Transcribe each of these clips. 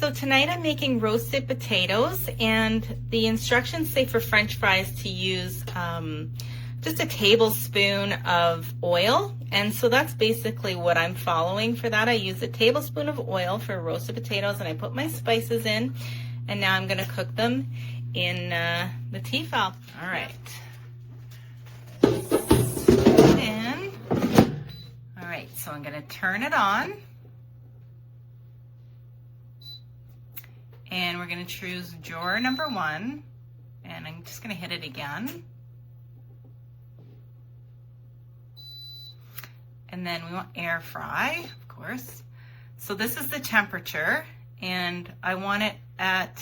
So tonight I'm making roasted potatoes, and the instructions say for French fries to use just a tablespoon of oil, and so that's basically what I'm following for that. I use a tablespoon of oil for roasted potatoes, and I put my spices in, and now I'm going to cook them in the T-fal. All right. In. All right, so I'm going to turn it on. And we're going to choose drawer number 1, and I'm just going to hit it again. And then we want air fry, of course. So this is the temperature, and I want it at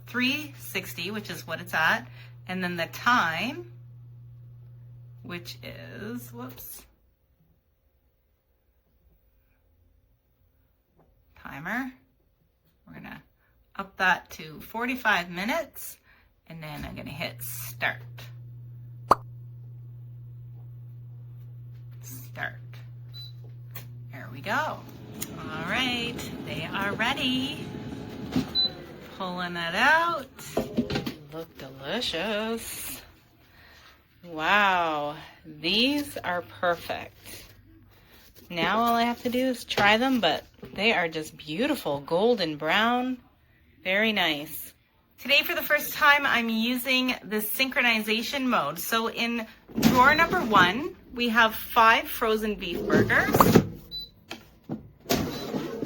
360, which is what it's at. And then the time, which is, whoops, timer. We're going to up that to 45 minutes, and then I'm going to hit start. Start. There we go. All right, they are ready. Pulling it out. Look delicious. Wow, these are perfect. Now all I have to do is try them, but they are just beautiful, golden brown. Very nice. Today, for the first time, I'm using the synchronization mode. So in drawer number 1, we have 5 frozen beef burgers.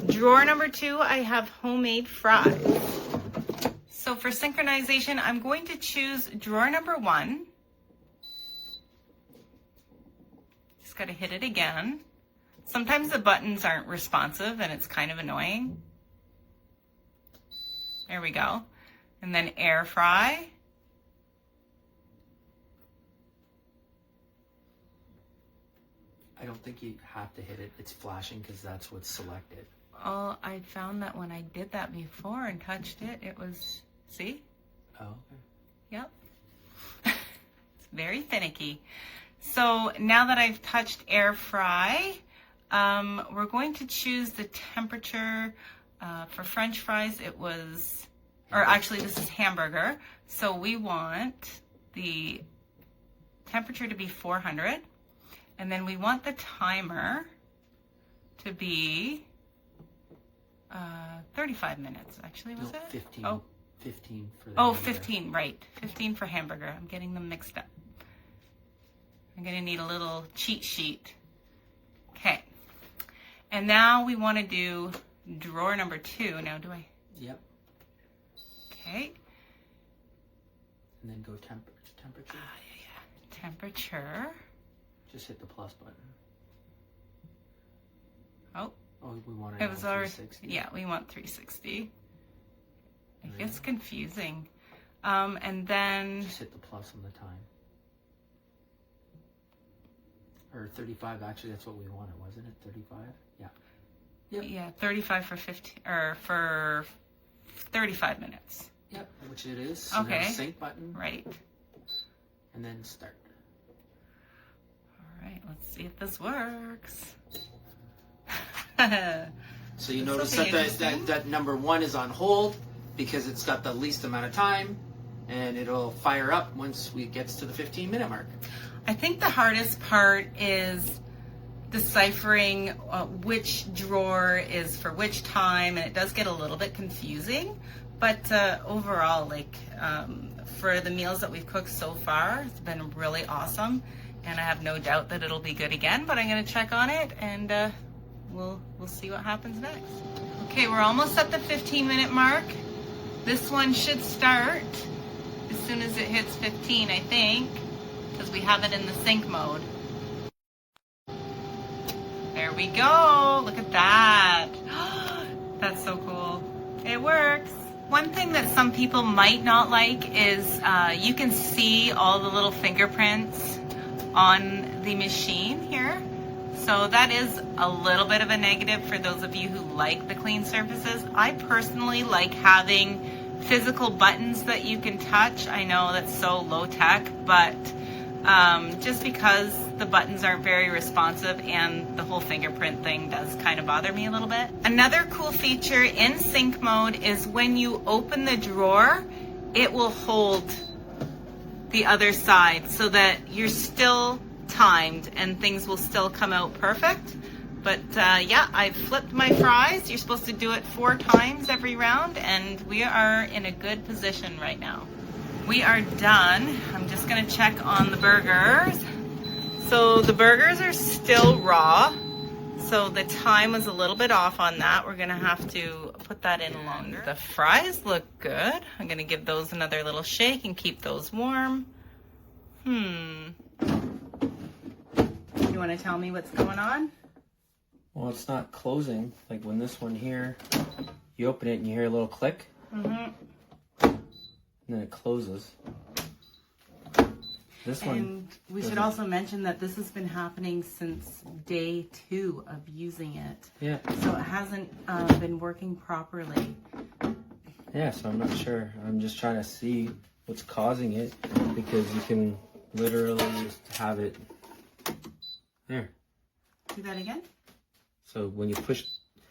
Drawer number 2, I have homemade fries. So for synchronization, I'm going to choose drawer number 1. Just got to hit it again. Sometimes the buttons aren't responsive and it's kind of annoying. There we go. And then air fry. I don't think you have to hit it. It's flashing because that's what's selected. Oh, I found that when I did that before and touched it, it was, see? Oh, okay. Yep. It's very finicky. So now that I've touched air fry, we're going to choose the temperature. For French fries, it was, or actually this is hamburger. So we want the temperature to be 400. And then we want the timer to be 35 minutes, actually, was it? 15. Oh. 15 for the Oh, hamburger. 15, right. 15 for hamburger. I'm getting them mixed up. I'm going to need a little cheat sheet. Okay. And now we want to do drawer number 2. Now, do I? Yep. Okay. And then go temperature. Yeah. Temperature. Just hit the plus button. Oh. Oh, we want it It was already. 360. Yeah, we want 360. It gets confusing. And then. Just hit the plus on the time. Or 35, actually, that's what we wanted, wasn't it? 35? Yeah. Yep. Yeah, 35 for 15, or for 35 minutes. Yep, which it is. So Okay. now sync button. Right. And then start. All right, let's see if this works. So you This notice will be that, interesting. that number 1 is on hold because it's got the least amount of time, and it'll fire up once we gets to the 15-minute mark. I think the hardest part is deciphering which drawer is for which time, and it does get a little bit confusing. But overall, like for the meals that we've cooked so far, it's been really awesome, and I have no doubt that it'll be good again. But I'm going to check on it, and we'll see what happens next. Okay, we're almost at the 15-minute mark. This one should start as soon as it hits 15, I think, because we have it in the sync mode. There we go. Look at that. That's so cool. It works. One thing that some people might not like is you can see all the little fingerprints on the machine here. So that is a little bit of a negative for those of you who like the clean surfaces. I personally like having physical buttons that you can touch. I know that's so low tech, but just because the buttons aren't very responsive and the whole fingerprint thing does kind of bother me a little bit. Another cool feature in sync mode is when you open the drawer, it will hold the other side so that you're still timed and things will still come out perfect. But yeah, I flipped my fries. You're supposed to do it 4 times every round, and we are in a good position right now. We are done. I'm just gonna check on the burgers. So the burgers are still raw, so the time was a little bit off on that. We're gonna have to put that in longer. The fries look good. I'm gonna give those another little shake and keep those warm. You wanna tell me what's going on? Well, it's not closing. Like when this one here, you open it and you hear a little click. And then it closes. This one. And we should also mention that this has been happening since day 2 of using it. Yeah. So it hasn't been working properly. Yeah, so I'm not sure. I'm just trying to see what's causing it, because you can literally just have it there. Do that again? So when you push,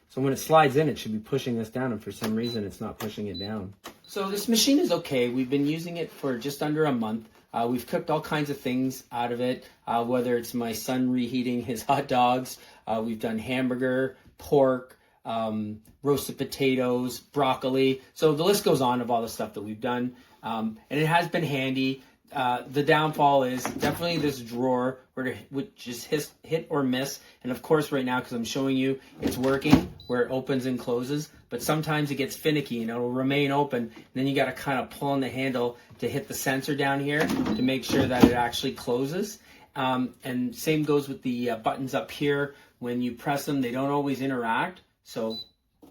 so when it slides in, it should be pushing this down, and for some reason it's not pushing it down. So this machine is okay. We've been using it for just under a month. We've cooked all kinds of things out of it, whether it's my son reheating his hot dogs. We've done hamburger, pork, roasted potatoes, broccoli. So the list goes on of all the stuff that we've done. And it has been handy. The downfall is definitely this drawer, which is hit or miss. And of course right now, because I'm showing you, it's working where it opens and closes. But sometimes it gets finicky and it'll remain open. And then you got to kind of pull on the handle to hit the sensor down here to make sure that it actually closes. And same goes with the buttons up here. When you press them, they don't always interact. So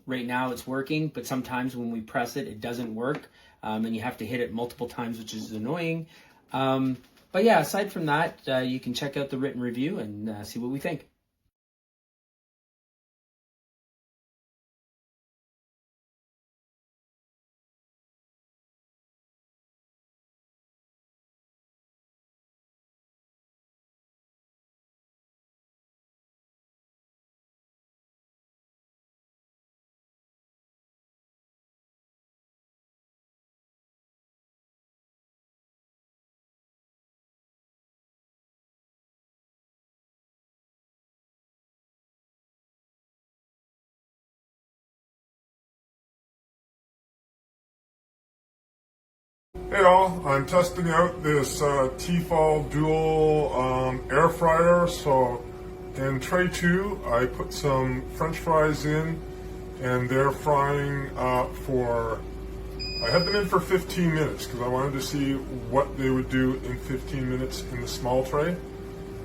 right now it's working, but sometimes when we press it, it doesn't work. And you have to hit it multiple times, which is annoying. But yeah, aside from that, you can check out the written review and see what we think. Hey all, I'm testing out this T-fal dual air fryer. So in tray 2, I put some French fries in, and they're frying I had them in for 15 minutes because I wanted to see what they would do in 15 minutes in the small tray.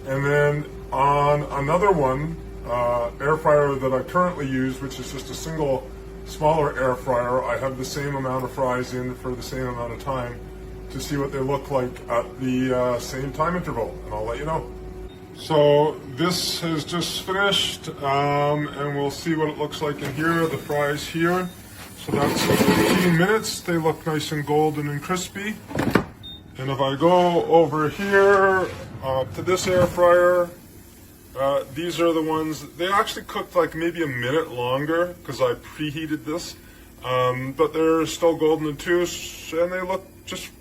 And then on another one, air fryer that I currently use, which is just a single smaller air fryer, I have the same amount of fries in for the same amount of time to see what they look like at the same time interval, and I'll let you know. So this has just finished, and we'll see what it looks like in here, the fries here. So that's 15 minutes. They look nice and golden and crispy. And if I go over here to this air fryer, these are the ones, they actually cooked like maybe a minute longer because I preheated this, but they're still golden and toast, and they look just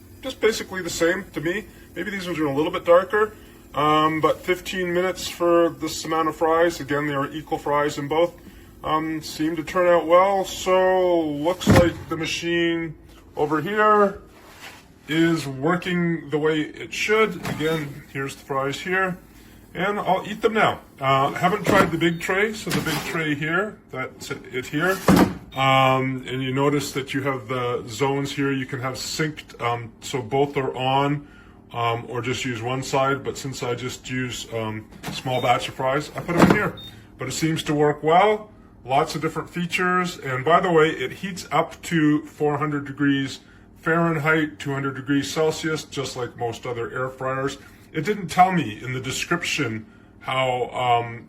basically the same to me. Maybe these ones are a little bit darker, but 15 minutes for this amount of fries. Again, they are equal fries in both. Seem to turn out well, so looks like the machine over here is working the way it should. Again, here's the fries here. And I'll eat them now. Haven't tried the big tray, so the big tray here, that's it here. And you notice that you have the zones here. You can have synced, so both are on, or just use one side. But since I just use small batch of fries, I put them in here. But it seems to work well. Lots of different features. And by the way, it heats up to 400 degrees Fahrenheit, 200 degrees Celsius, just like most other air fryers. It didn't tell me in the description what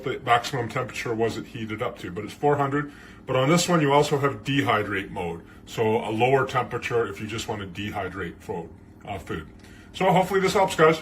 the maximum temperature was it heated up to, but it's 400. But on this one, you also have dehydrate mode, so a lower temperature if you just want to dehydrate food. So hopefully this helps, guys.